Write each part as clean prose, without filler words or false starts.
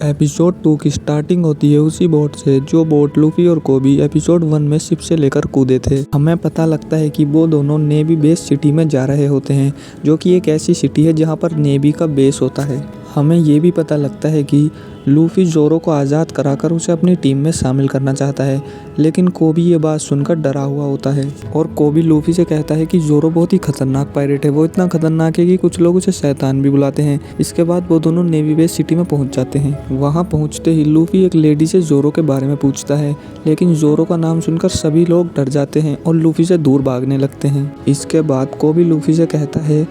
Episode 2 की starting होती है उसी बोट से जो बोट लूफी और कोबी एपिसोड 1 में शिप से लेकर कूदे थे। हमें पता लगता है कि वो दोनों नेवी बेस सिटी में जा रहे होते हैं, जो कि एक ऐसी सिटी है जहां पर नेवी का बेस होता है। हमें ये भी पता लगता है कि लूफी जोरो को आज़ाद कराकर उसे अपनी टीम में शामिल करना चाहता है, लेकिन कोबी ये बात सुनकर डरा हुआ होता है और कोबी लूफी से कहता है कि जोरो बहुत ही खतरनाक पायरेट है। वो इतना खतरनाक है कि कुछ लोग उसे शैतान भी बुलाते हैं। इसके बाद वो दोनों नेवी बेस सिटी में पहुंच जाते हैं। वहां पहुंचते ही लूफी एक लेडी से जोरो के बारे में पूछता है, लेकिन जोरो का नाम सुनकर सभी लोग डर जाते हैं और लूफी से दूर भागने लगते हैं। इसके बाद कोबी लूफी से कहता है,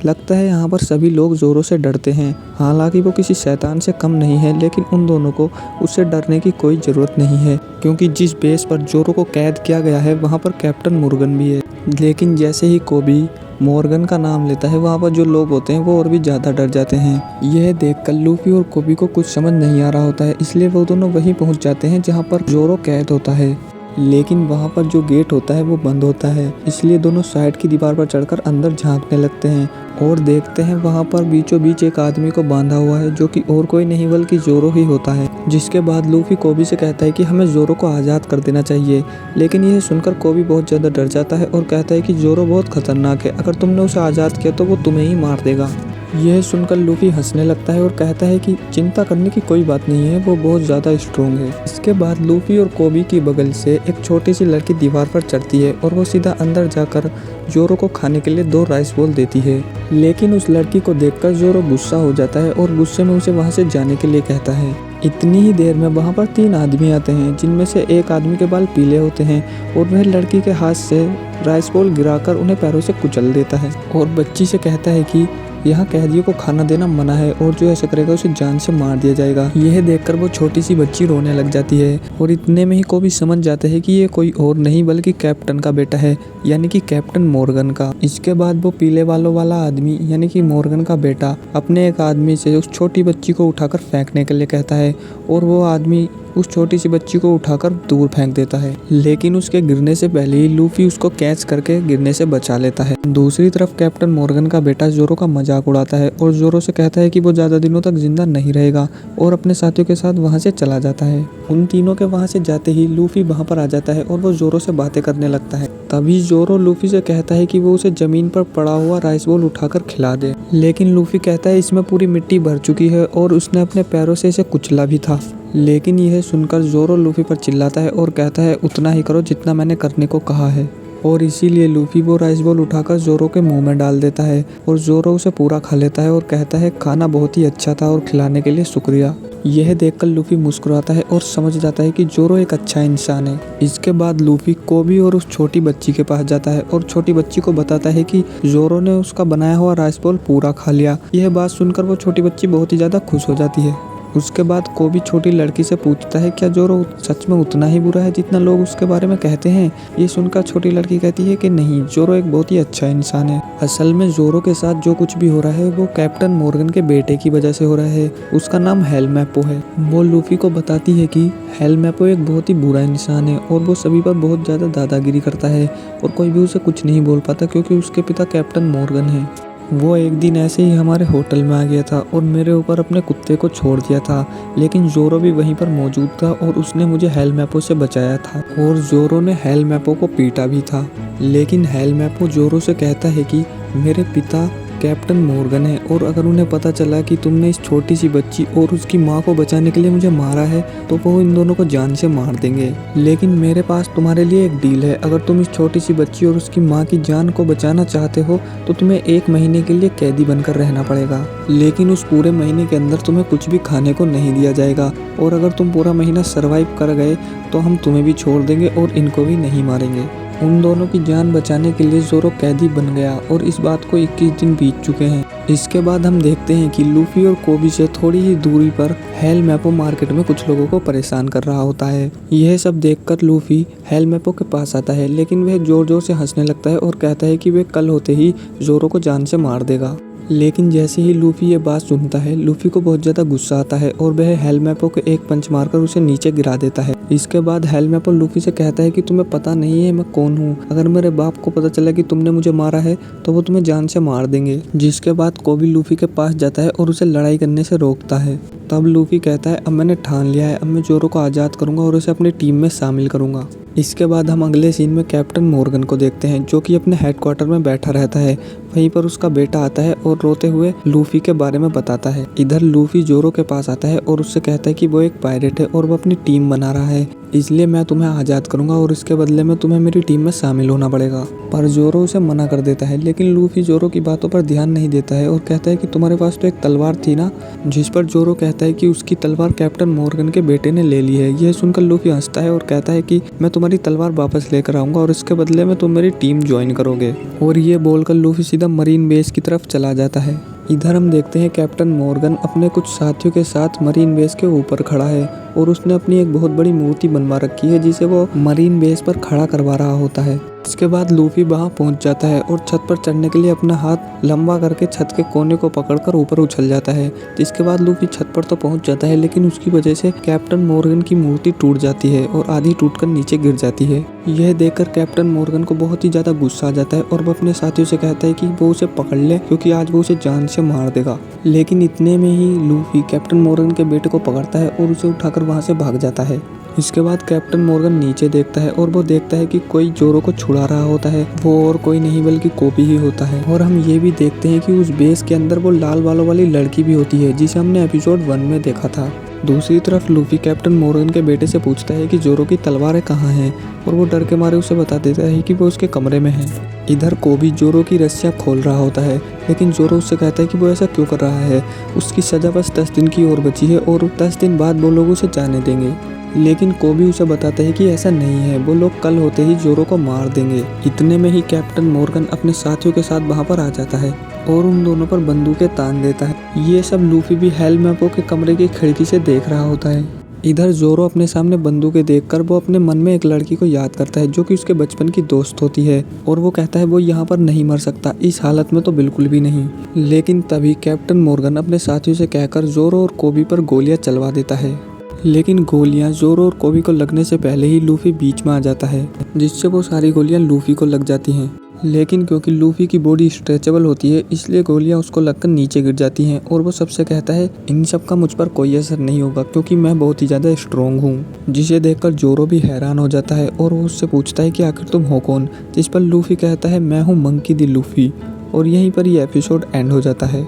लगता है यहाँ पर सभी लोग जोरो से डरते हैं। हालांकि वो किसी शैतान से कम नहीं है, लेकिन उन दोनों को उससे डरने की कोई ज़रूरत नहीं है, क्योंकि जिस बेस पर जोरो को कैद किया गया है वहाँ पर कैप्टन मॉर्गन भी है। लेकिन जैसे ही कोबी मॉर्गन का नाम लेता है, वहाँ पर जो लोग होते हैं वो और भी ज़्यादा डर जाते हैं। यह देखकर लूफी और कोबी को कुछ समझ नहीं आ रहा होता है, इसलिए वो दोनों वहीं पहुँच जाते हैं जहाँ पर जोरो कैद होता है। लेकिन वहाँ पर जो गेट होता है वो बंद होता है, इसलिए दोनों साइड की दीवार पर चढ़कर अंदर झांकने लगते हैं और देखते हैं वहाँ पर बीचों बीच एक आदमी को बांधा हुआ है, जो कि और कोई नहीं बल्कि जोरो ही होता है। जिसके बाद लूफी कोबी से कहता है कि हमें जोरो को आज़ाद कर देना चाहिए, लेकिन यह सुनकर कोबी बहुत ज़्यादा डर जाता है और कहता है कि जोरो बहुत खतरनाक है, अगर तुमने उसे आज़ाद किया तो वो तुम्हें ही मार देगा। यह सुनकर लूफी हंसने लगता है और कहता है कि चिंता करने की कोई बात नहीं है, वो बहुत ज़्यादा स्ट्रोंग है। इसके बाद लूफी और कोबी की बगल से एक छोटी सी लड़की दीवार पर चढ़ती है और वो सीधा अंदर जाकर जोरो को खाने के लिए 2 राइस बॉल देती है। लेकिन उस लड़की को देखकर जोरो गुस्सा हो जाता है और गुस्से में उसे वहाँ से जाने के लिए कहता है। इतनी ही देर में वहाँ पर 3 आदमी आते हैं, जिनमें से एक आदमी के बाल पीले होते हैं और वह लड़की के हाथ से राइस बॉल गिराकर उन्हें पैरों से कुचल देता है और बच्ची से कहता है कि यहाँ कैदियों को खाना देना मना है और जो ऐसा करेगा उसे जान से मार दिया जाएगा। यह देखकर वो छोटी सी बच्ची रोने लग जाती है और इतने में ही कोबी समझ जाते हैं कि ये कोई और नहीं बल्कि कैप्टन का बेटा है, यानी कि कैप्टन मॉर्गन का। इसके बाद वो पीले बालों वाला आदमी यानी कि मॉर्गन का बेटा अपने एक आदमी से उस छोटी बच्ची को उठाकर फेंकने के लिए कहता है और वो आदमी उस छोटी सी बच्ची को उठाकर दूर फेंक देता है, लेकिन उसके गिरने से पहले ही लूफी उसको कैच करके गिरने से बचा लेता है। दूसरी तरफ कैप्टन मॉर्गन का बेटा जोरो का मजाक उड़ाता है और जोरो से कहता है कि वो ज़्यादा दिनों तक जिंदा नहीं रहेगा और अपने साथियों के साथ वहाँ से चला जाता है। उन तीनों के वहाँ से जाते ही लूफी वहाँ पर आ जाता है और वो जोरो से बातें करने लगता है। तभी जोरो लूफी से कहता है कि वो उसे जमीन पर पड़ा हुआ राइस बॉल उठाकर खिला दे, लेकिन लूफी कहता है इसमें पूरी मिट्टी भर चुकी है और उसने अपने पैरों से इसे कुचला भी था। लेकिन यह सुनकर जोरो लूफी पर चिल्लाता है और कहता है उतना ही करो जितना मैंने करने को कहा है, और इसीलिए लूफी वो राइस बॉल उठाकर जोरो के मुंह में डाल देता है और जोरो उसे पूरा खा लेता है और कहता है खाना बहुत ही अच्छा था और खिलाने के लिए शुक्रिया। यह देखकर लूफी मुस्कुराता है और समझ जाता है कि जोरो एक अच्छा इंसान है। इसके बाद लूफी कोबी और उस छोटी बच्ची के पास जाता है और छोटी बच्ची को बताता है कि जोरो ने उसका बनाया हुआ राइस बॉल पूरा खा लिया। यह बात सुनकर वो छोटी बच्ची बहुत ही ज़्यादा खुश हो जाती है। उसके बाद कोबी छोटी लड़की से पूछता है क्या जोरो सच में उतना ही बुरा है जितना लोग उसके बारे में कहते हैं। ये सुनकर छोटी लड़की कहती है कि नहीं, जोरो एक बहुत ही अच्छा इंसान है। असल में जोरो के साथ जो कुछ भी हो रहा है वो कैप्टन मॉर्गन के बेटे की वजह से हो रहा है। उसका नाम हेलमैपो है। वो लूफी को बताती है कि हेलमैपो एक बहुत ही बुरा इंसान है और वो सभी पर बहुत ज़्यादा दादागिरी करता है और कोई भी उसे कुछ नहीं बोल पाता, क्योंकि उसके पिता कैप्टन मॉर्गन है। वो एक दिन ऐसे ही हमारे होटल में आ गया था और मेरे ऊपर अपने कुत्ते को छोड़ दिया था, लेकिन जोरो भी वहीं पर मौजूद था और उसने मुझे हेलमैपो से बचाया था और जोरो ने हेलमैपो को पीटा भी था। लेकिन हेलमैपो जोरो से कहता है कि मेरे पिता कैप्टन मॉर्गन है और अगर उन्हें पता चला कि तुमने इस छोटी सी बच्ची और उसकी माँ को बचाने के लिए मुझे मारा है तो वो इन दोनों को जान से मार देंगे। लेकिन मेरे पास तुम्हारे लिए एक डील है, अगर तुम इस छोटी सी बच्ची और उसकी माँ की जान को बचाना चाहते हो तो तुम्हें 1 महीने के लिए कैदी बनकर रहना पड़ेगा, लेकिन उस पूरे महीने के अंदर तुम्हें कुछ भी खाने को नहीं दिया जाएगा और अगर तुम पूरा महीना सर्वाइव कर गए तो हम तुम्हें भी छोड़ देंगे और इनको भी नहीं मारेंगे। उन दोनों की जान बचाने के लिए जोरो कैदी बन गया और इस बात को 21 दिन बीत चुके हैं। इसके बाद हम देखते हैं कि लूफी और कोबी से थोड़ी ही दूरी पर हेलमैपो मार्केट में कुछ लोगों को परेशान कर रहा होता है। यह सब देखकर लूफी हेलमैपो के पास आता है, लेकिन वह जोर जोर से हंसने लगता है और कहता है कि वह कल होते ही जोरो को जान से मार देगा। लेकिन जैसे ही लूफी ये बात सुनता है, लूफी को बहुत ज्यादा गुस्सा आता है और वह हेलमैपो को एक पंच मारकर उसे नीचे गिरा देता है। इसके बाद हेलमैपो लूफी से कहता है कि तुम्हें पता नहीं है मैं कौन हूँ, अगर मेरे बाप को पता चला कि तुमने मुझे मारा है तो वो तुम्हें जान से मार देंगे। जिसके बाद कोबी लूफी के पास जाता है और उसे लड़ाई करने से रोकता है। तब लूफी कहता है अब मैंने ठान लिया है, अब मैं जोरो को आज़ाद करूंगा और उसे अपनी टीम में शामिल करूंगा। इसके बाद हम अगले सीन में कैप्टन मॉर्गन को देखते हैं जो कि अपने हेडक्वार्टर में बैठा रहता है। वहीं पर उसका बेटा आता है और रोते हुए लूफी के बारे में बताता है। इधर लूफी जोरो के पास आता है और उससे कहता है कि वो एक पायरेट है और वो अपनी टीम बना रहा है, इसलिए मैं तुम्हें आज़ाद करूंगा और इसके बदले में तुम्हें मेरी टीम में शामिल होना पड़ेगा। पर जोरो उसे मना कर देता है, लेकिन लूफी जोरो की बातों पर ध्यान नहीं देता है और कहता है कि तुम्हारे पास तो एक तलवार थी ना। जिस पर जोरो कहता है कि उसकी तलवार कैप्टन मॉर्गन के बेटे ने ले ली है। यह सुनकर लूफी हंसता है और कहता है कि मैं तुम्हारी तलवार वापस लेकर आऊंगा और इसके बदले में तुम मेरी टीम ज्वाइन करोगे। और ये बोलकर लूफी सीधा मरीन बेस की तरफ चला जाता है। इधर हम देखते हैं कैप्टन मॉर्गन अपने कुछ साथियों के साथ मरीन बेस के ऊपर खड़ा है और उसने अपनी एक बहुत बड़ी मूर्ति बनवा रखी है जिसे वो मरीन बेस पर खड़ा करवा रहा होता है। इसके बाद लूफी वहां पहुंच जाता है और छत पर चढ़ने के लिए अपना हाथ लंबा करके छत के कोने को पकड़कर ऊपर उछल जाता है। इसके बाद लूफी छत पर तो पहुंच जाता है, लेकिन उसकी वजह से कैप्टन मॉर्गन की मूर्ति टूट जाती है और आधी टूटकर नीचे गिर जाती है। यह देखकर कैप्टन मॉर्गन को बहुत ही ज्यादा गुस्सा आ जाता है और वो अपने साथियों से कहता है कि वो उसे पकड़ ले क्योंकि आज वो उसे जान से मार देगा। लेकिन इतने में ही लूफी कैप्टन मॉर्गन के बेटे को पकड़ता है और उसे उठाकर वहां से भाग जाता है। इसके बाद कैप्टन मॉर्गन नीचे देखता है और वो देखता है कि कोई जोरो को छुड़ा रहा होता है। वो और कोई नहीं बल्कि कोबी ही होता है। और हम ये भी देखते हैं कि उस बेस के अंदर वो लाल बालों वाली लड़की भी होती है जिसे हमने एपिसोड 1 में देखा था। दूसरी तरफ लूफी कैप्टन मॉर्गन के बेटे से पूछता है कि जोरो की तलवारें कहाँ हैं और वो डर के मारे उसे बता देता है कि वो उसके कमरे में है। इधर कोबी जोरो की रस्सियां खोल रहा होता है, लेकिन जोरो उससे कहता है कि वो ऐसा क्यों कर रहा है, उसकी सजा बस 10 दिन की और बची है और 10 दिन बाद वो लोग उसे जाने देंगे। लेकिन कोबी उसे बताता है कि ऐसा नहीं है, वो लोग कल होते ही जोरो को मार देंगे। इतने में ही कैप्टन मॉर्गन अपने साथियों के साथ वहां पर आ जाता है और उन दोनों पर बंदूकें तान देता है। ये सब लूफी भी हेलमैपो के कमरे की खिड़की से देख रहा होता है। इधर जोरो अपने सामने बंदूकें देखकर वो अपने मन में एक लड़की को याद करता है जो कि उसके बचपन की दोस्त होती है और वो कहता है वो यहाँ पर नहीं मर सकता, इस हालत में तो बिल्कुल भी नहीं। लेकिन तभी कैप्टन मॉर्गन अपने साथियों से कहकर जोरो और कोबी पर गोलियां चलवा देता है। लेकिन गोलियां जोरो और कोबी को लगने से पहले ही लूफी बीच में आ जाता है, जिससे वो सारी गोलियां लूफी को लग जाती हैं। लेकिन क्योंकि लूफी की बॉडी स्ट्रेचेबल होती है इसलिए गोलियां उसको लगकर नीचे गिर जाती हैं और वो सबसे कहता है इन सब का मुझ पर कोई असर नहीं होगा क्योंकि मैं बहुत ही ज़्यादा स्ट्रॉन्ग हूँ। जिसे देखकर जोरो भी हैरान हो जाता है और वो उससे पूछता है कि आखिर तुम हो कौन, जिस पर लूफी कहता है मैं हूँ मंकी दी लूफी। और यहीं पर ये एपिसोड एंड हो जाता है।